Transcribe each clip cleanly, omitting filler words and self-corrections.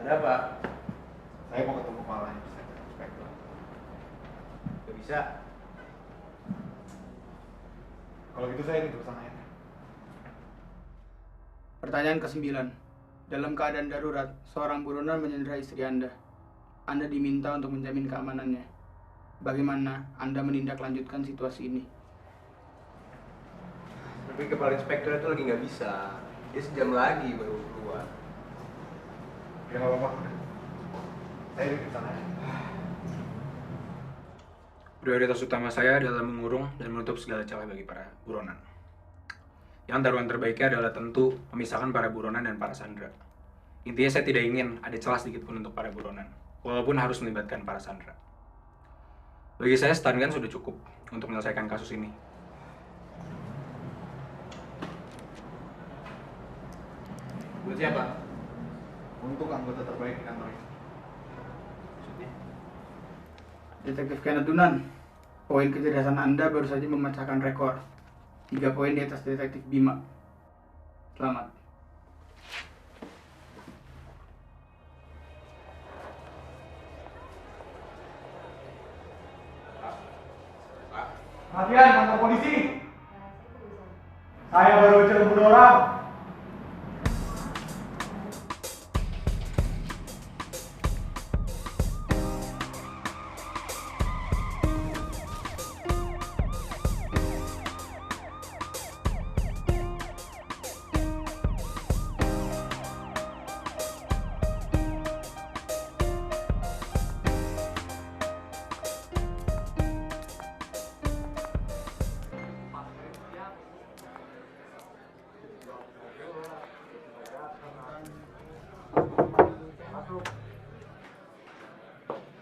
Ada apa? Saya mau ketemu Pak Inspektur. Gak bisa. Kalau gitu saya ini terusannya. Pertanyaan ke-9. Dalam keadaan darurat, seorang buronan menyandera istri Anda. Anda diminta untuk menjamin keamanannya. Bagaimana Anda menindaklanjutkan situasi ini? Tapi kepala inspektur itu lagi nggak bisa. Dia sejam lagi baru keluar. Ya nggak apa-apa. Saya ini terusannya. Prioritas utama saya adalah mengurung dan menutup segala celah bagi para buronan. Yang taruhan terbaiknya adalah tentu memisahkan para buronan dan para sandera. Intinya saya tidak ingin ada celah sedikit pun untuk para buronan, walaupun harus melibatkan para sandera. Bagi saya, stungun sudah cukup untuk menyelesaikan kasus ini. Buat siapa? Untuk anggota terbaik di kantor ini. Maksudnya? Detektif Kenneth Dunan, poin kecerdasan Anda baru saja memecahkan rekor. 3 poin di atas Detektif Bima. Selamat. Perhatian kantor polisi. Saya baru aja membunuh orang.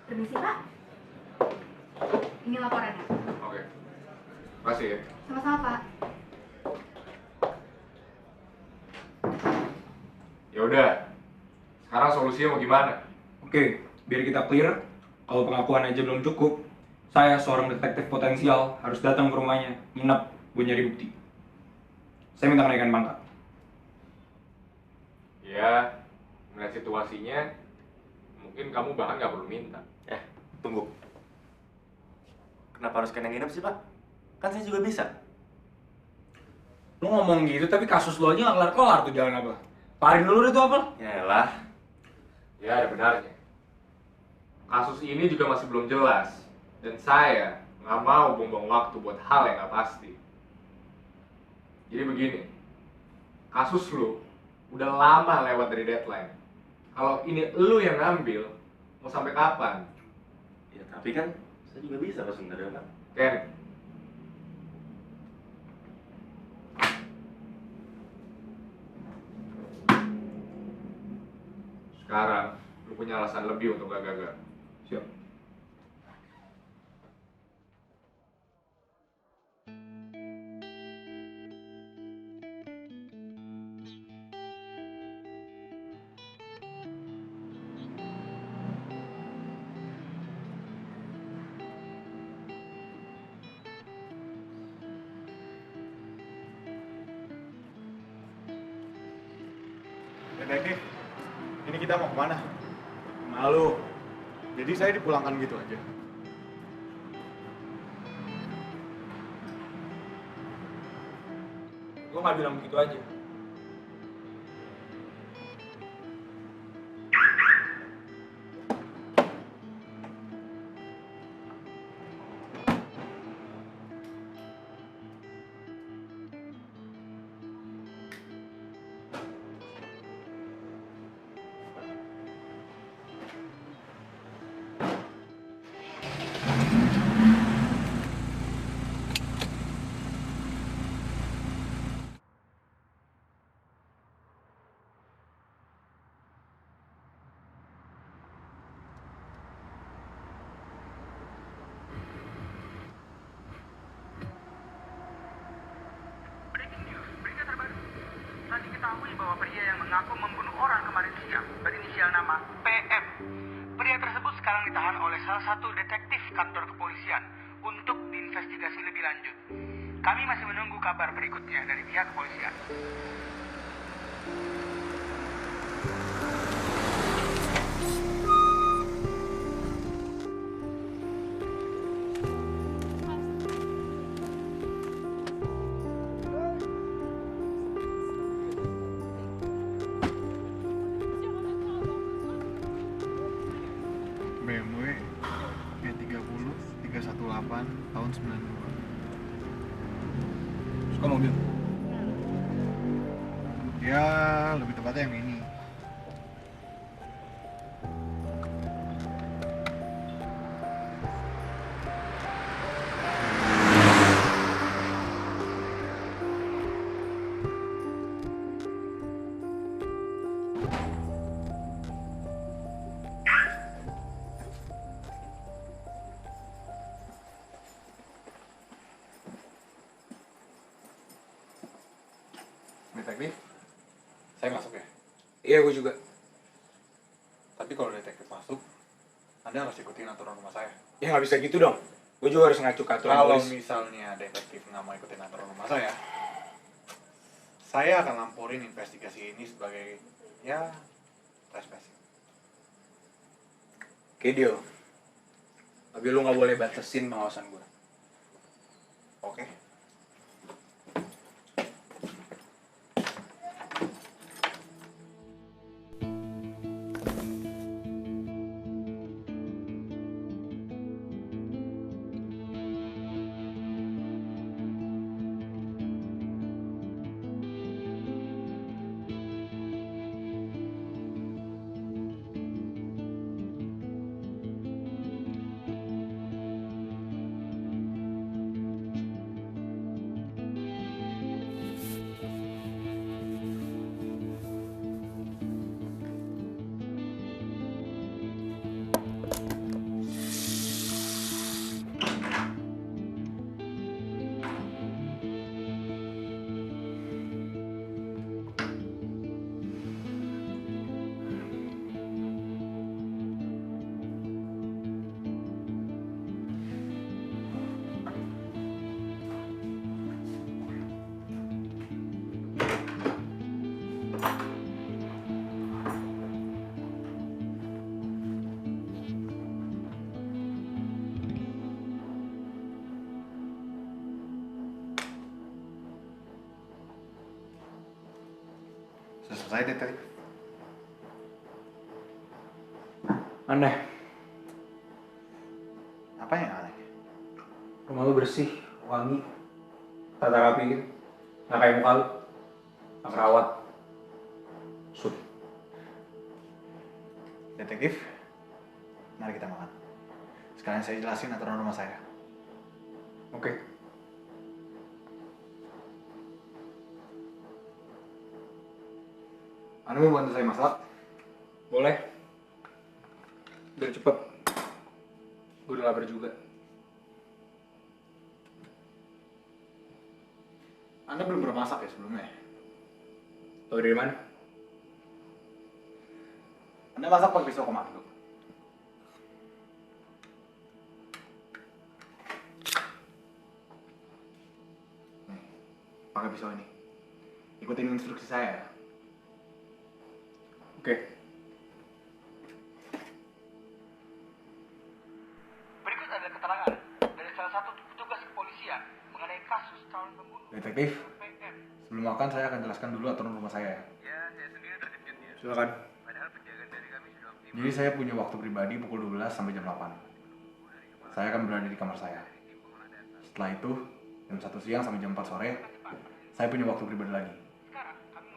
Permisi Pak, ini laporannya. Oke. Makasih ya. Sama-sama Pak. Ya udah. Sekarang solusinya mau gimana? Oke, biar kita clear, kalau pengakuan aja belum cukup, saya seorang detektif potensial harus datang ke rumahnya, nginep, buat nyari bukti. Saya minta kenaikan pangkat. Ya, melihat situasinya, mungkin kamu bahkan nggak perlu minta. Tunggu. Kenapa harus kena nginep sih, Pak? Kan saya juga bisa. Lu ngomong gitu, tapi kasus lo aja nggak kelar-kelar tuh jalan apa? Parin dulu deh tuh apa? Yaelah. Ya, ada benarnya. Kasus ini juga masih belum jelas. Dan saya nggak mau buang-buang waktu buat hal yang nggak pasti. Jadi begini, kasus lu udah lama lewat dari deadline. Kalau ini lu yang ngambil, mau sampai kapan? Ya, tapi kan saya juga bisa Pak sebenarnya, Pak. Ken, sekarang lu punya alasan lebih untuk gak gagal. Siap. Detektif, ini kita mau kemana? Malu. Jadi saya dipulangkan gitu aja. Gue nggak bilang begitu aja. Diketahui bahwa pria yang mengaku membunuh orang kemarin siang berinisial nama PM. Pria tersebut sekarang ditahan oleh salah satu detektif kantor kepolisian untuk diinvestigasi lebih lanjut. Kami masih menunggu kabar berikutnya dari pihak kepolisian. 92. Suka mobil? Ya, lebih tepatnya yang ini. Detektif, saya masuk ya. Iya, gue juga. Tapi kalau detektif masuk, Anda harus ikutin aturan rumah saya. Ya nggak bisa gitu dong. Gue juga harus ngacu ke aturan Kalau polis. misalnya detektif nggak mau ikutin aturan rumah saya akan lamporin investigasi ini sebagai, ya, trespassing. Oke, deal. Tapi lu nggak boleh batasin pengawasan gue. Oke. Sudah selesai, detektif. Aneh. Apa yang aneh? Rumah lu bersih, wangi, tata rapi gitu. Nggak kayak muka lu. Nggak kerawat. Sud. Detektif, mari kita makan. Sekalian saya jelasin aturan rumah saya. Oke. Anda mau bantu saya masak? Boleh. Biar cepet. Gue udah lapar juga. Anda belum pernah masak ya sebelumnya? Tahu dari mana? Anda masak pakai pisau komando. Nih, pakai pisau ini. Ikutin instruksi saya. Oke. Berikut ada keterangan dari salah satu petugas kepolisian mengenai kasus calon pembunuh Detektif, PM. sebelum makan saya akan jelaskan dulu aturan rumah saya. Ya, saya sendiri terkejut ya. Silakan. Padahal penjagaan dari kami sudah optimal. Jadi saya punya waktu pribadi pukul 12 sampai jam 8. Saya akan berada di kamar saya. Setelah itu, jam 1 siang sampai jam 4 sore, saya punya waktu pribadi lagi.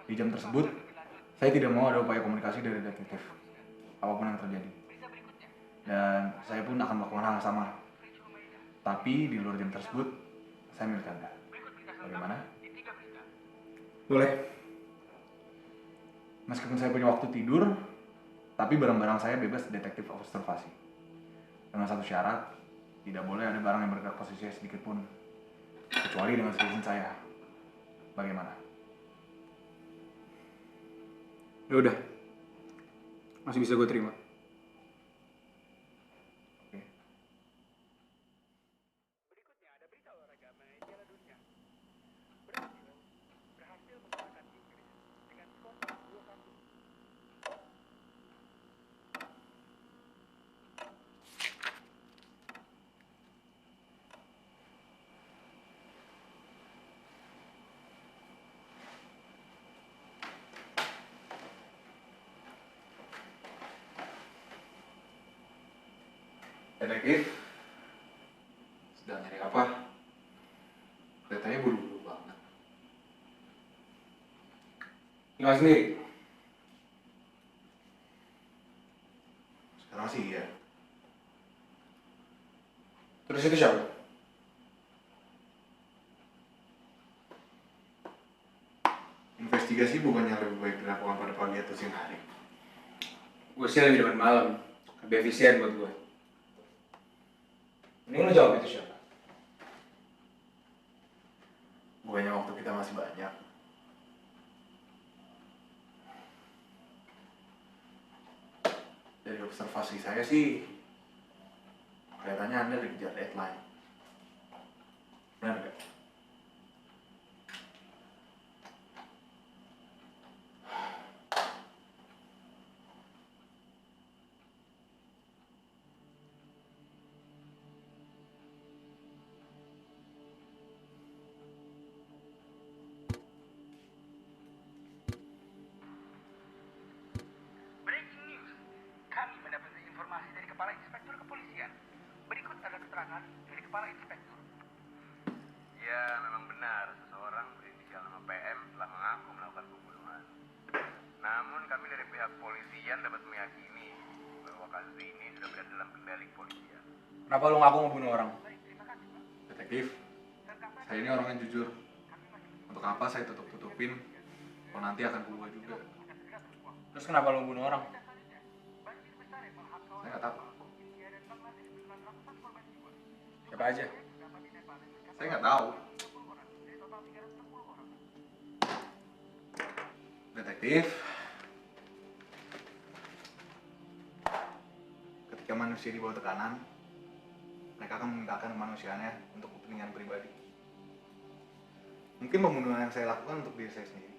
Di jam tersebut, saya tidak mau ada upaya komunikasi dari detektif, apapun yang terjadi. Dan saya pun akan melakukan hal yang sama. Tapi di luar jam tersebut, saya milik Anda. Bagaimana? Boleh. Meskipun saya punya waktu tidur, tapi barang-barang saya bebas detektif observasi. Dengan satu syarat, tidak boleh ada barang yang bergerak posisinya sedikit pun, kecuali dengan seizin saya. Bagaimana? Ya udah. Masih bisa gue terima. Oke. Detektif, sedang nyari apa? Bilang sendiri. Sekarang sih iya. Terus itu siapa? Investigasi bukannya lebih baik dilakukan pada pagi atau siang hari? Gue sih lebih demen malam. Lebih efisien buat gue. Mending lo jawab itu siapa? Bukannya waktu kita masih banyak. Dari observasi saya sih, kelihatannya Anda dikejar deadline. Benar nggak? Breaking news. Kami mendapatkan informasi dari Kepala Inspektur Kepolisian. Berikut ada keterangan dari Kepala Inspektur. Ya, memang benar. Seseorang berinisial nama PM telah mengaku melakukan pembunuhan. Namun kami dari pihak polisian dapat meyakini bahwa kasus ini sudah berada dalam kendali kepolisian. Kenapa lo ngaku ngebunuh orang? Detektif, saya ini orang yang jujur. Untuk apa saya tutup-tutupin kalau nanti akan keluar juga? Terus kenapa lo bunuh orang? Saya nggak tahu. Siapa aja? Saya nggak tahu. Detektif, ketika manusia di bawah tekanan, mereka akan menggunakan kemanusiaannya untuk kepentingan pribadi. Mungkin pembunuhan yang saya lakukan untuk diri saya sendiri.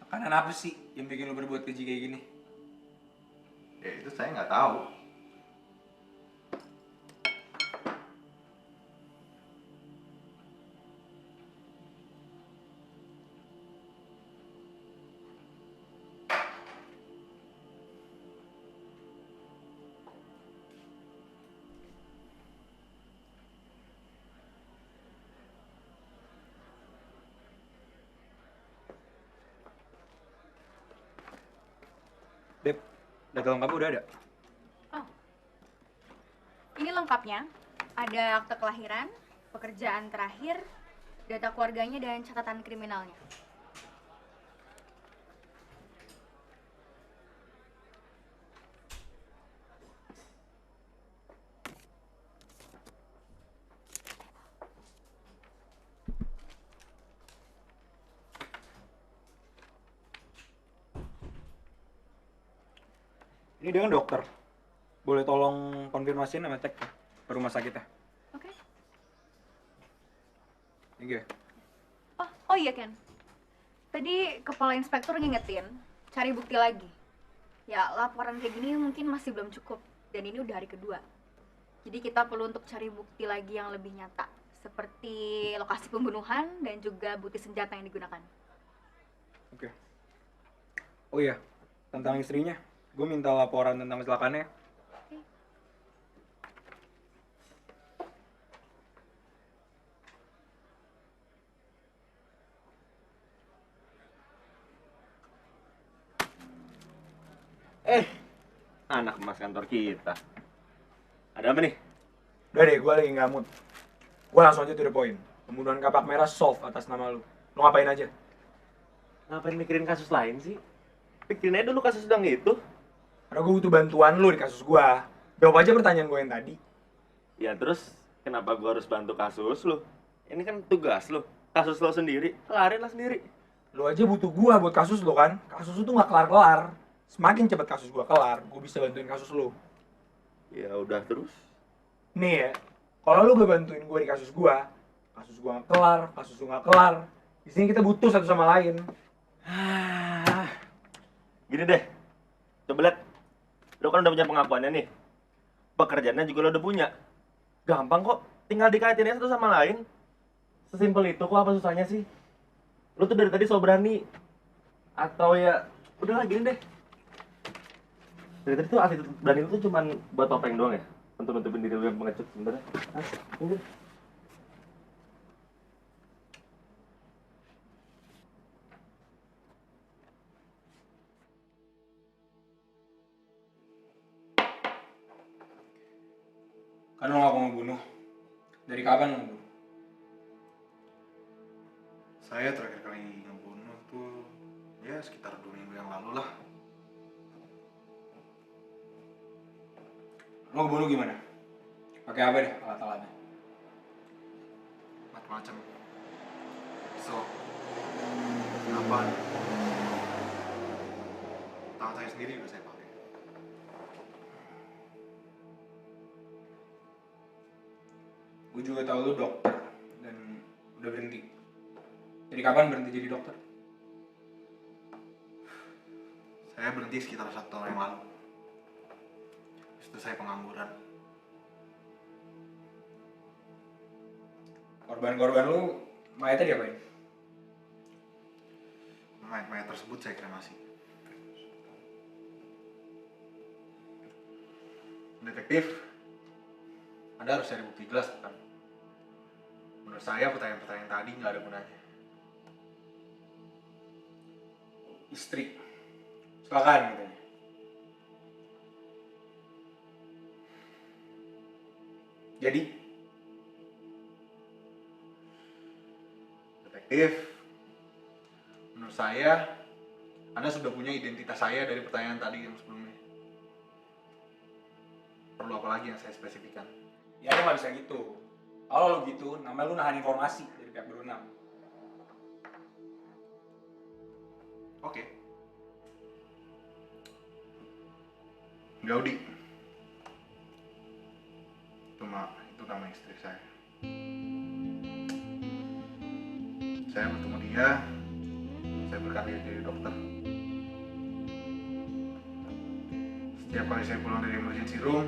Tekanan apa sih yang bikin lo berbuat keji kayak gini? Ya itu saya nggak tahu. Beb, data lengkap udah ada? Oh, ini lengkapnya. Ada akte kelahiran, pekerjaan terakhir, data keluarganya, dan catatan kriminalnya. Ini dia kan dokter. Boleh tolong konfirmasiin nama cek ke rumah sakitnya? Oke. Iya. Oh iya Ken. Tadi kepala inspektur ngingetin cari bukti lagi. Ya laporan kayak gini mungkin masih belum cukup dan ini udah hari kedua. Jadi kita perlu untuk cari bukti lagi yang lebih nyata seperti lokasi pembunuhan dan juga bukti senjata yang digunakan. Oke. Oh iya, tentang istrinya. Gue minta laporan tentang kecelakaannya. Anak emas kantor kita. Ada apa nih? Udah deh, gue lagi nggak mood. Gue langsung aja to the point. Pembunuhan kapak merah solve atas nama lu. Lu ngapain aja? Ngapain mikirin kasus lain sih? Pikirin aja dulu kasus sedang itu. Karena gue butuh bantuan lu di kasus gue. Jawab aja pertanyaan gue yang tadi. Ya terus, kenapa gua harus bantu kasus lu? Ini kan tugas lu. Kasus lu sendiri, kelarin lah sendiri. Lu aja butuh gue buat kasus lu kan. Kasus lu tuh nggak kelar-kelar. Semakin cepat kasus gue kelar, gue bisa bantuin kasus lu. Ya udah terus. Nih ya, kalau lu gak bantuin gue di kasus gue nggak kelar, kasus lu nggak kelar. Di sini kita butuh satu sama lain. Gini deh, coba lihat. Lu kan udah punya pengakuannya nih. Pekerjaannya juga lu udah punya. Gampang kok, tinggal dikaitin aja satu sama lain. Sesimpel itu kok, apa susahnya sih? Lu tuh dari tadi so berani. Atau ya, udahlah gini deh. Dari tadi tuh attitude berani lu tuh cuman buat topeng doang ya? Untuk nutupin diri lu yang pengecut sebenarnya. Hah? Ini. Kan lo ngaku ngebunuh. Dari kapan lo ngebunuh? Saya terakhir kali ngebunuh tuh ya sekitar 2 minggu yang lalu lah. Lo ngebunuh gimana? Pakai apa deh alat-alatnya? Macam-macam. So, kenapa? Tangan saya sendiri udah saya pakai. Gue juga tahu lu dokter dan udah berhenti. Jadi kapan berhenti jadi dokter? Saya berhenti sekitar 1 tahun yang lalu. Habis itu saya pengangguran. Korban-korban lu mayatnya diapain? Mayat-mayat tersebut saya kremasi. Detektif, Anda harus cari bukti jelas bukan? Menurut saya pertanyaan-pertanyaan tadi nggak ada gunanya. Istri. Silakan katanya. Jadi, Detektif, menurut saya Anda sudah punya identitas saya dari pertanyaan tadi yang sebelumnya. Perlu apa lagi yang saya spesifikkan? ya lo nggak bisa gitu. Kalau lo gitu, namanya lu nahan informasi dari pihak berwenang. Oke. Gaudi. Itu nama istri saya. Saya bertemu dia, saya berkarir jadi dokter. Setiap kali saya pulang dari emergency room,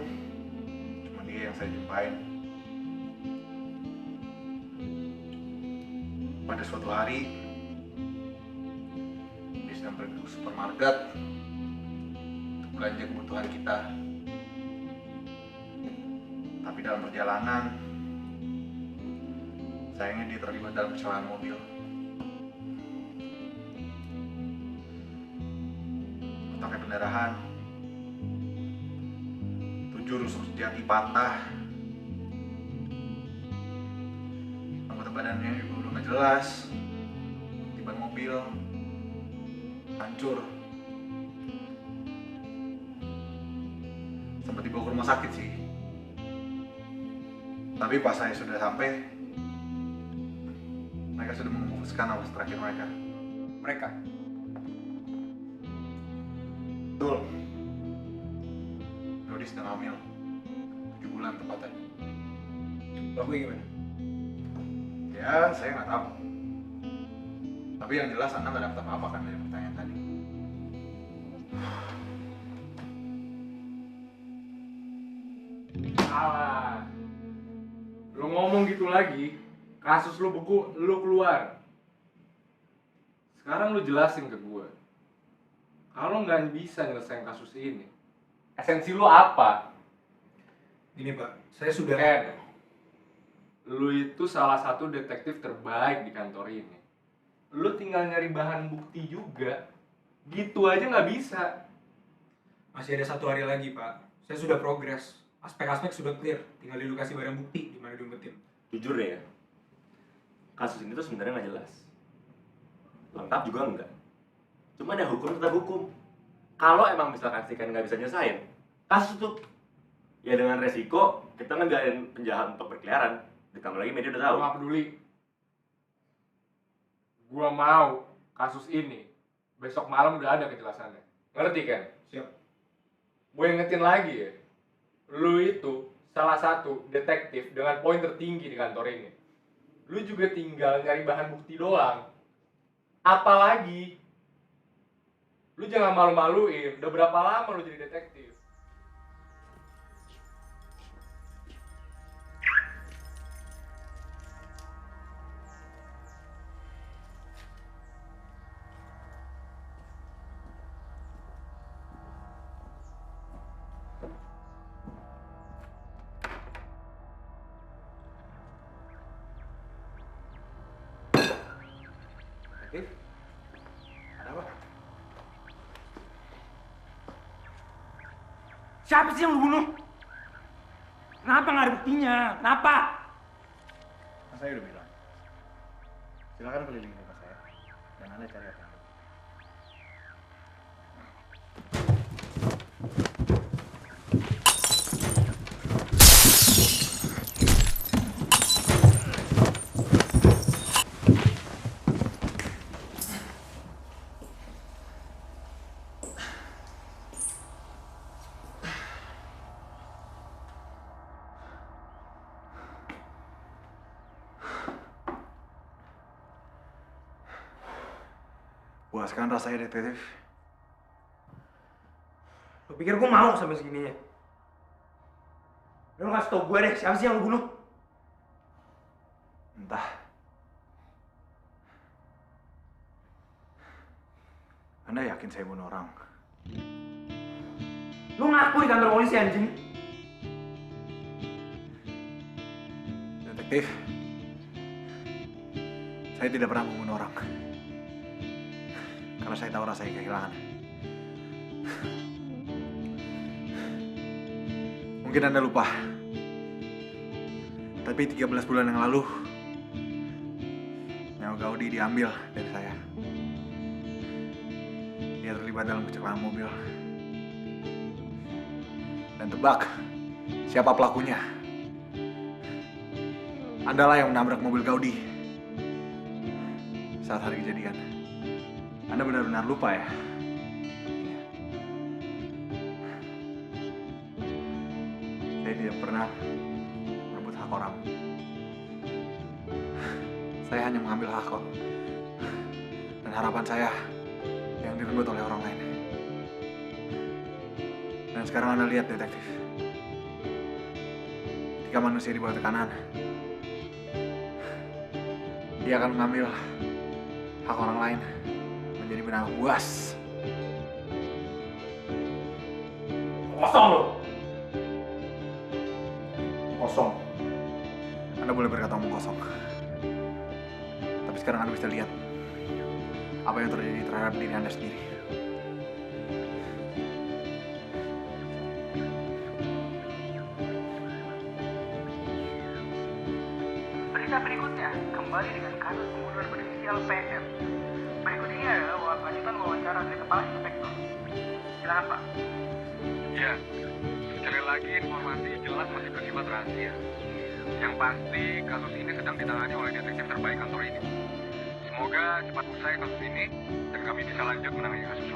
cuma dia yang saya jumpain. Pada suatu hari, dia sedang pergi ke supermarket untuk belanja kebutuhan kita. Tapi dalam perjalanan, sayangnya dia terlibat dalam kecelakaan mobil. Pakai pendarahan, 7 rusuk jari patah, anggota badannya juga udah nggak jelas, ban mobil hancur, sempat dibawa ke rumah sakit sih. Tapi pas saya sudah sampai, mereka sudah memutuskan nafas terakhir mereka. Mereka? Betul. Gaudi sedang hamil 7 bulan tepatnya. Lakuin gimana? Ya, saya nggak tahu. Tapi yang jelas Anda nggak dapat apa-apa kan dari pertanyaan tadi. Salah. Lu ngomong gitu lagi, kasus lu buku, lu keluar. Sekarang lu jelasin ke gue. Kalau nggak bisa nyelesain kasus ini, esensi lu apa? Ini Pak, saya sudah... Ken, lu itu salah satu detektif terbaik di kantor ini. Lu tinggal nyari bahan bukti juga. Gitu aja nggak bisa. Masih ada 1 hari lagi Pak. Saya sudah progres. Aspek-aspek sudah clear. Tinggal dulu kasih barang bukti di mana diumpetin. Jujur deh ya, kasus ini tuh sebenarnya nggak jelas. Lengkap juga enggak. Cuma ada hukum tetap hukum. Kalau emang misalkan si Ken nggak bisa nyesain kasus itu, ya dengan resiko kita ngebiarin penjahat untuk berkeliaran. Ditambah lagi media udah tahu. Gua nggak peduli. Gua mau kasus ini besok malam udah ada kejelasannya. Ngerti kan? Siap. Gue ingetin lagi ya. Lu itu salah satu detektif dengan poin tertinggi di kantor ini. Lu juga tinggal nyari bahan bukti doang. Apalagi lu jangan malu-maluin. Udah berapa lama lu jadi detektif? Detektif, ada apa? Siapa sih yang lu bunuh? Kenapa nggak ada buktinya? Kenapa? Kan saya udah bilang. Silakan kelilingi rumah saya dan Anda cari apa yang ada. Puaskan rasanya, detektif. Lo pikir gue mau sampai segininya? Lo kasih tau gue deh, siapa sih yang lo bunuh? Entah. Anda yakin saya bunuh orang? Lo ngaku di kantor polisi, anjing. Detektif, saya tidak pernah membunuh orang. Karena saya tahu rasanya kehilangan. Mungkin Anda lupa. Tapi 13 bulan yang lalu, nyawa Gaudi diambil dari saya. Dia terlibat dalam kecelakaan mobil. Dan tebak, siapa pelakunya? Andalah yang menabrak mobil Gaudi saat hari kejadian. Anda benar-benar lupa ya? Saya tidak pernah merebut hak orang. Saya hanya mengambil hak kok. Dan harapan saya yang direbut oleh orang lain. Dan sekarang Anda lihat, detektif. Ketika manusia di bawah tekanan, dia akan mengambil hak orang lain menjadi benang buas. Kosong lo. Kosong. Anda boleh berkata omong kosong. Tapi sekarang Anda bisa lihat apa yang terjadi terhadap diri Anda sendiri. Berita berikutnya kembali dengan kasus pembunuhan berinisial PM. Berikut ini adalah lanjutan wawancara dari Kepala Inspektur. Silakan Pak. Ya, sekali lagi informasi jelas masih bersifat rahasia. Yang pasti kasus ini sedang ditangani oleh detektif terbaik kantor ini. Semoga cepat selesai kasus ini dan kami bisa lanjut menangani kasus